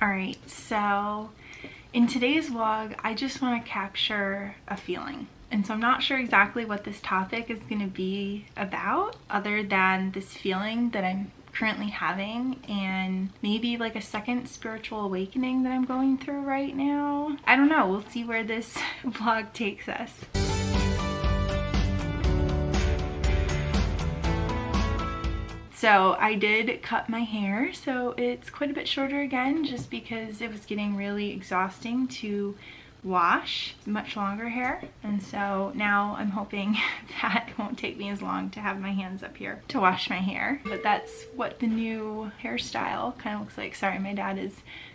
Alright, so in today's vlog, I just want to capture a feeling. And so I'm not sure exactly what this topic is going to be about, other than this feeling that I'm currently having and maybe like a second spiritual awakening that I'm going through right now. I don't know, we'll see where this vlog takes us. So I did cut my hair, so it's quite a bit shorter again, just because it was getting really exhausting to wash much longer hair. And so now I'm hoping that it won't take me as long to have my hands up here to wash my hair. But that's what the new hairstyle kind of looks like. Sorry, my dad is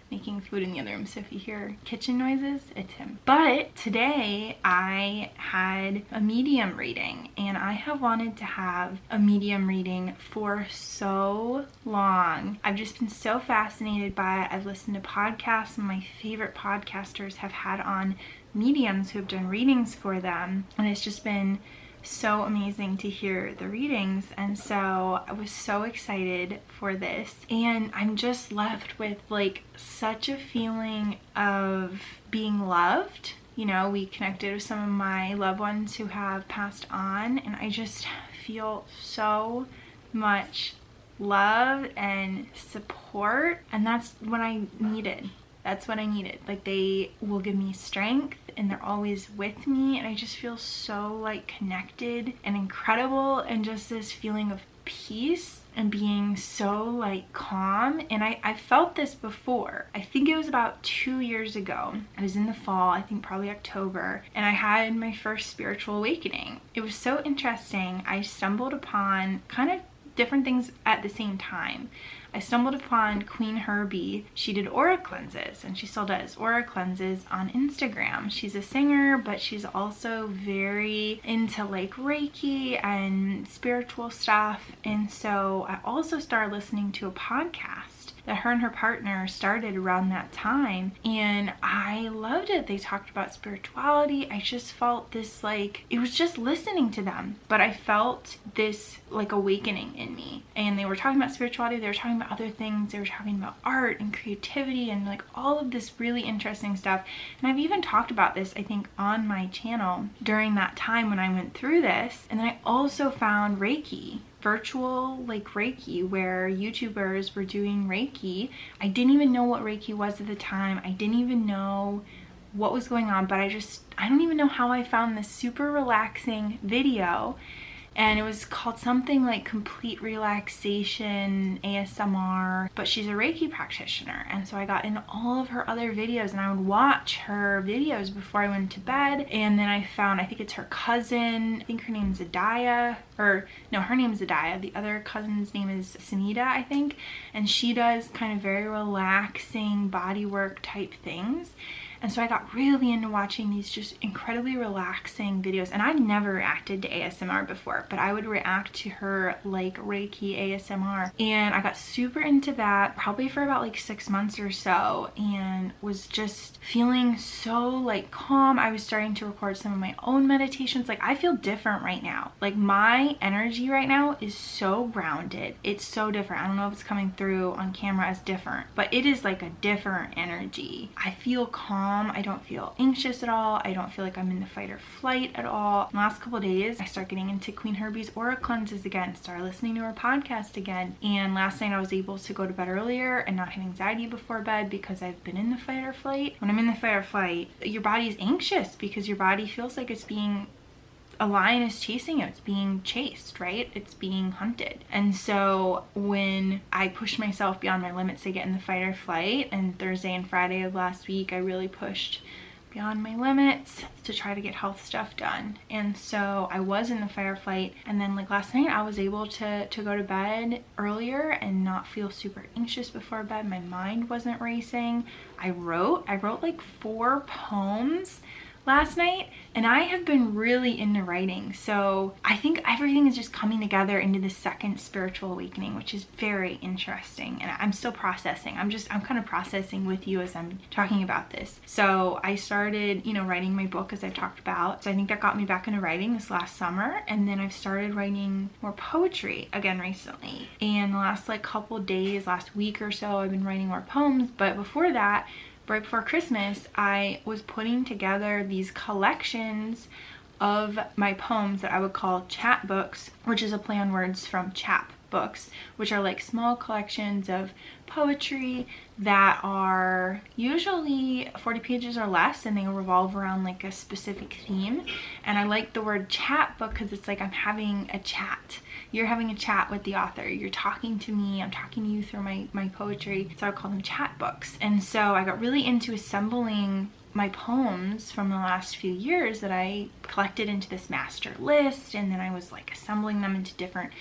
making food in the other room, so if you hear kitchen noises, it's him. But today I had a medium reading, and I have wanted to have a medium reading for so long. I've just been so fascinated by it. I've listened to podcasts, and my favorite podcasters have had on mediums who have done readings for them, and it's just been so amazing to hear the readings. And so I was so excited for this, and I'm just left with like such a feeling of being loved. You know, we connected with some of my loved ones who have passed on, and I just feel so much love and support, and that's what I needed. That's what I needed. Like, they will give me strength and they're always with me, and I just feel so like connected and incredible, and just this feeling of peace and being so like calm. And I felt this before. I think it was about 2 years ago. I was in the fall, I think probably October, and I had my first spiritual awakening. It was so interesting. I stumbled upon kind of different things at the same time. I stumbled upon Queen Herby. She did aura cleanses, and she still does aura cleanses on Instagram. She's a singer, but she's also very into like Reiki and spiritual stuff. And so I also started listening to a podcast that her and her partner started around that time, and I loved it. They talked about spirituality. I just felt this, like, it was just listening to them, but I felt this like awakening in me. And they were talking about spirituality, they were talking about other things, they were talking about art and creativity and like all of this really interesting stuff. And I've even talked about this, I think, on my channel during that time when I went through this. And then I also found Reiki, virtual like Reiki, where YouTubers were doing Reiki. I didn't even know what Reiki was at the time. I didn't even know what was going on, but I don't even know how I found this super relaxing video. And it was called something like Complete Relaxation ASMR, but she's a Reiki practitioner. And so I got in all of her other videos, and I would watch her videos before I went to bed. And then I found, I think it's her cousin, I think her name's Ediya, or no, her name's Ediya. The other cousin's name is Semide, I think. And she does kind of very relaxing body work type things. And so I got really into watching these just incredibly relaxing videos. And I'd never reacted to ASMR before, but I would react to her like Reiki ASMR. And I got super into that probably for about like 6 months or so, and was just feeling so like calm. I was starting to record some of my own meditations. Like, I feel different right now. Like, my energy right now is so grounded. It's so different. I don't know if it's coming through on camera as different, but it is like a different energy. I feel calm. I don't feel anxious at all. I don't feel like I'm in the fight or flight at all. The last couple of days, I started getting into Queen Herby's aura cleanses again, started listening to her podcast again. And last night I was able to go to bed earlier and not have anxiety before bed, because I've been in the fight or flight. When I'm in the fight or flight, your body is anxious because your body feels like it's being, a lion is chasing you. It's being chased, right? It's being hunted. And so when I push myself beyond my limits to get in the fight or flight, and Thursday and Friday of last week, I really pushed beyond my limits to try to get health stuff done. And so I was in the fight or flight, and then like last night I was able to go to bed earlier and not feel super anxious before bed. My mind wasn't racing. I wrote like 4 poems last night, and I have been really into writing. So I think everything is just coming together into the second spiritual awakening, which is very interesting. And I'm still processing. I'm kind of processing with you as I'm talking about this. So I started, you know, writing my book, as I've talked about. So I think that got me back into writing this last summer. And then I've started writing more poetry again recently. And the last like couple days, last week or so, I've been writing more poems. But before that, right before Christmas, I was putting together these collections of my poems that I would call chat books, which is a play on words from chap books, which are like small collections of poetry that are usually 40 pages or less, and they revolve around like a specific theme. And I like the word chat book because it's like I'm having a chat. You're having a chat with the author. You're talking to me. I'm talking to you through my poetry. So I call them chat books. And so I got really into assembling my poems from the last few years that I collected into this master list. And then I was like assembling them into different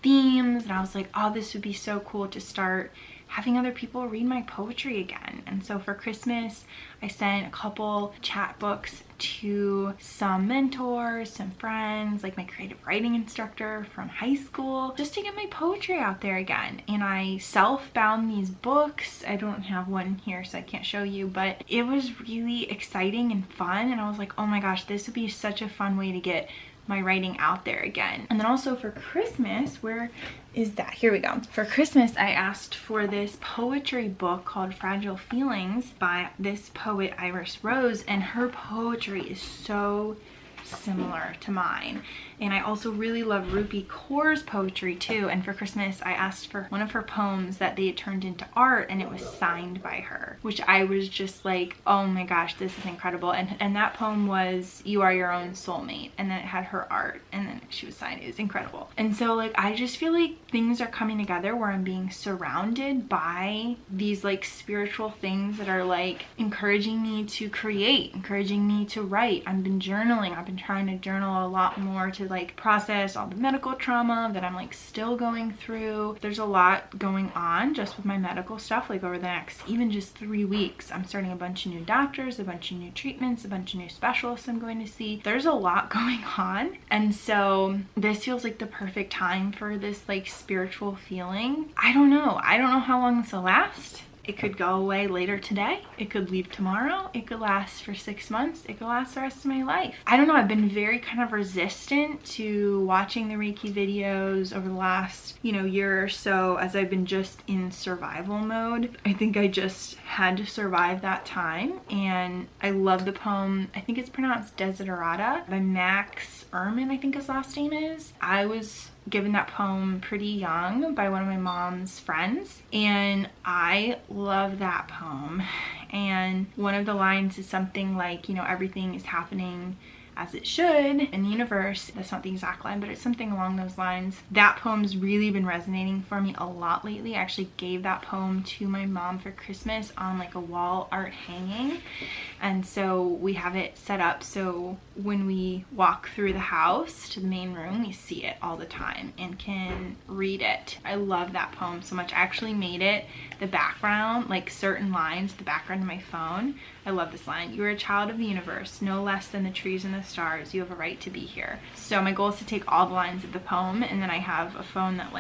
themes. And I was like, oh, this would be so cool to start having other people read my poetry again. And so for Christmas, I sent a couple chat books to some mentors, some friends, like my creative writing instructor from high school, just to get my poetry out there again. And I self-bound these books. I don't have one here, so I can't show you, but it was really exciting and fun. And I was like, oh my gosh, this would be such a fun way to get my writing out there again. And then also for Christmas, where is that? Here we go. For Christmas, I asked for this poetry book called Fragile Feelings by this poet Iris Rose, and her poetry is so similar to mine. And I also really love Rupi Kaur's poetry too. And for Christmas, I asked for one of her poems that they had turned into art, and it was signed by her, which I was just like, oh my gosh, this is incredible. And that poem was You Are Your Own Soulmate, and then it had her art, and then she was signed. It was incredible. And so like I just feel like things are coming together where I'm being surrounded by these like spiritual things that are like encouraging me to create, encouraging me to write. I've been journaling. I've been trying to journal a lot more to like process all the medical trauma that I'm like still going through. There's a lot going on just with my medical stuff. Like over the next even just 3 weeks, I'm starting a bunch of new doctors, a bunch of new treatments, a bunch of new specialists I'm going to see. There's a lot going on. And so this feels like the perfect time for this like spiritual feeling. I don't know how long this will last. It could go away later today. It could leave tomorrow. It could last for 6 months. It could last the rest of my life. I don't know. I've been very kind of resistant to watching the Reiki videos over the last, year or so, as I've been just in survival mode. I think I just had to survive that time. And I love the poem. I think it's pronounced Desiderata by Max Ehrman, I think his last name is. I was given that poem pretty young by one of my mom's friends, and I love that poem. And one of the lines is something like, everything is happening as it should in the universe. That's not the exact line, but it's something along those lines. That poem's really been resonating for me a lot lately. I actually gave that poem to my mom for Christmas on like a wall art hanging. And so we have it set up so when we walk through the house to the main room, we see it all the time and can read it. I love that poem so much. I actually made it the background, like certain lines, the background of my phone. I love this line. You are a child of the universe, no less than the trees and the stars. You have a right to be here. So my goal is to take all the lines of the poem, and then I have a phone that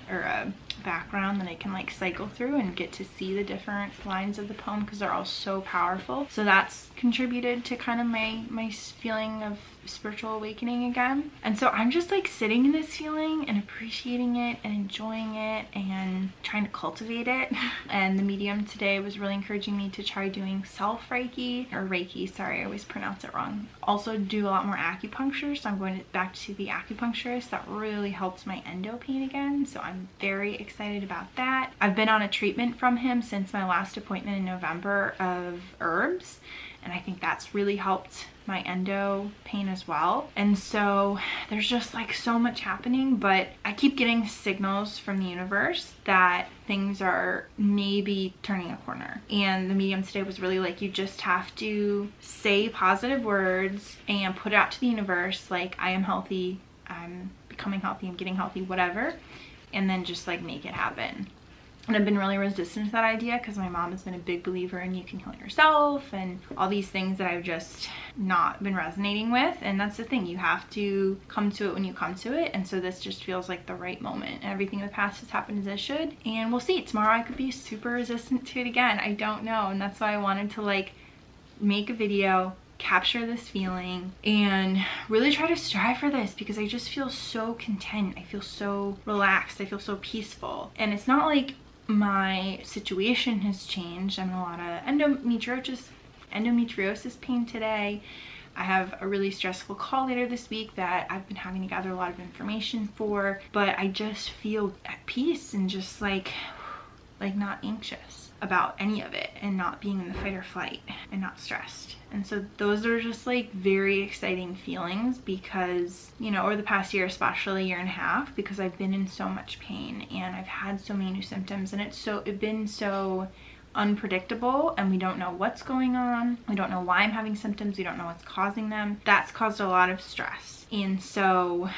or a background that I can like cycle through and get to see the different lines of the poem because they're all so powerful. So that's contributed to kind of my feeling of spiritual awakening again. And so I'm just like sitting in this feeling and appreciating it and enjoying it and trying to cultivate it. And the medium today was really encouraging me to try doing self Reiki, or Reiki, sorry, I always pronounce it wrong. Also do a lot more acupuncture, so I'm going back to the acupuncturist. That really helps my endo pain again, so I'm very excited about that. I've been on a treatment from him since my last appointment in November of herbs, and I think that's really helped my endo pain as well. And so there's just like so much happening, but I keep getting signals from the universe that things are maybe turning a corner. And the medium today was really like, you just have to say positive words and put it out to the universe, like, I am healthy, I'm becoming healthy, I'm getting healthy, whatever, and then just like make it happen. And I've been really resistant to that idea because my mom has been a big believer in you can heal yourself and all these things that I've just not been resonating with. And that's the thing, you have to come to it when you come to it. And so this just feels like the right moment. Everything in the past has happened as it should. And we'll see. Tomorrow I could be super resistant to it again. I don't know. And that's why I wanted to like make a video, capture this feeling, and really try to strive for this because I just feel so content. I feel so relaxed. I feel so peaceful. And it's not like my situation has changed. I'm in a lot of endometriosis pain today. I have a really stressful call later this week that I've been having to gather a lot of information for, but I just feel at peace and just like not anxious about any of it and not being in the fight or flight and not stressed. And so those are just like very exciting feelings because, you know, over the past year, especially year and a half, because I've been in so much pain and I've had so many new symptoms, and it's been so unpredictable, and we don't know what's going on. We don't know why I'm having symptoms. We don't know what's causing them. That's caused a lot of stress. And so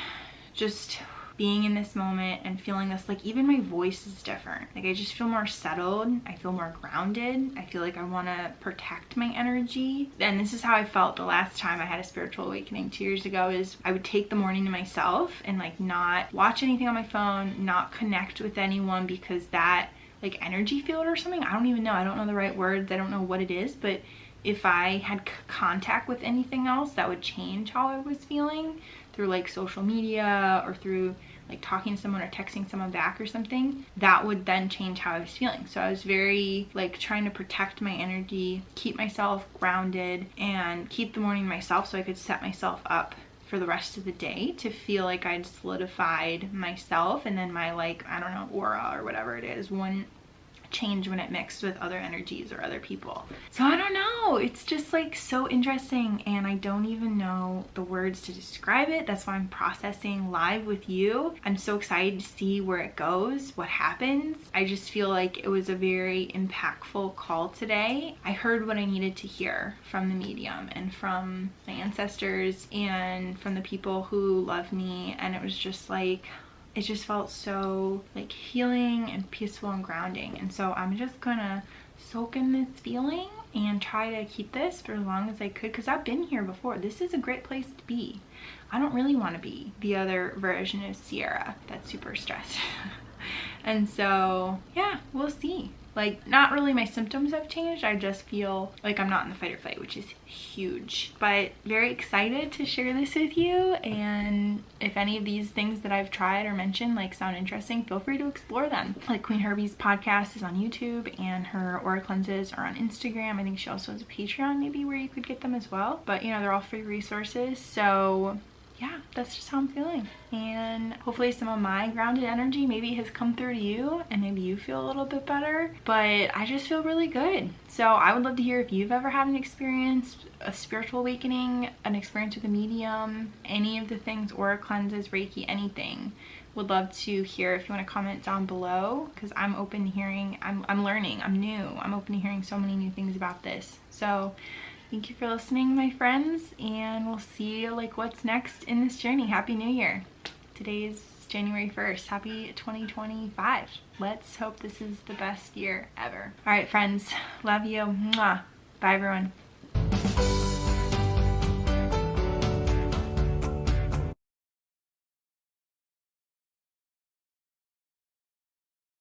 just being in this moment and feeling this, like even my voice is different. Like I just feel more settled. I feel more grounded. I feel like I want to protect my energy. And this is how I felt the last time I had a spiritual awakening 2 years ago, is I would take the morning to myself and like not watch anything on my phone, not connect with anyone, because that like energy field or something, I don't even know. I don't know the right words. I don't know what it is, but if I had contact with anything else, that would change how I was feeling through like social media or through like talking to someone or texting someone back or something. That would then change how I was feeling. So I was very like trying to protect my energy, keep myself grounded, and keep the morning to myself so I could set myself up for the rest of the day to feel like I'd solidified myself, and then my like, I don't know, aura or whatever it is wouldn't change when it mixed with other energies or other people. So I don't know, it's just like so interesting, and I don't even know the words to describe it. That's why I'm processing live with you. I'm so excited to see where it goes, what happens. I just feel like it was a very impactful call today. I heard what I needed to hear from the medium and from my ancestors and from the people who love me, and it was just like, it just felt so like healing and peaceful and grounding. And so I'm just gonna soak in this feeling and try to keep this for as long as I could, because I've been here before. This is a great place to be. I don't really want to be the other version of Sierra that's super stressed. And so yeah, we'll see. Like, not really my symptoms have changed. I just feel like I'm not in the fight or flight, which is huge. But very excited to share this with you. And if any of these things that I've tried or mentioned like sound interesting, feel free to explore them. Like Queen Herby's podcast is on YouTube, and her aura cleanses are on Instagram. I think she also has a Patreon maybe where you could get them as well. But you know, they're all free resources. So yeah, that's just how I'm feeling. And hopefully some of my grounded energy maybe has come through to you, and maybe you feel a little bit better. But I just feel really good. So I would love to hear if you've ever had an experience, a spiritual awakening, an experience with a medium, any of the things, aura cleanses, Reiki, anything. Would love to hear if you want to comment down below, because I'm open to hearing. I'm learning. I'm new. I'm open to hearing so many new things about this. So thank you for listening, my friends, and we'll see like what's next in this journey. Happy New Year. Today is January 1st. Happy 2025. Let's hope this is the best year ever. All right, friends. Love you. Mwah. Bye, everyone.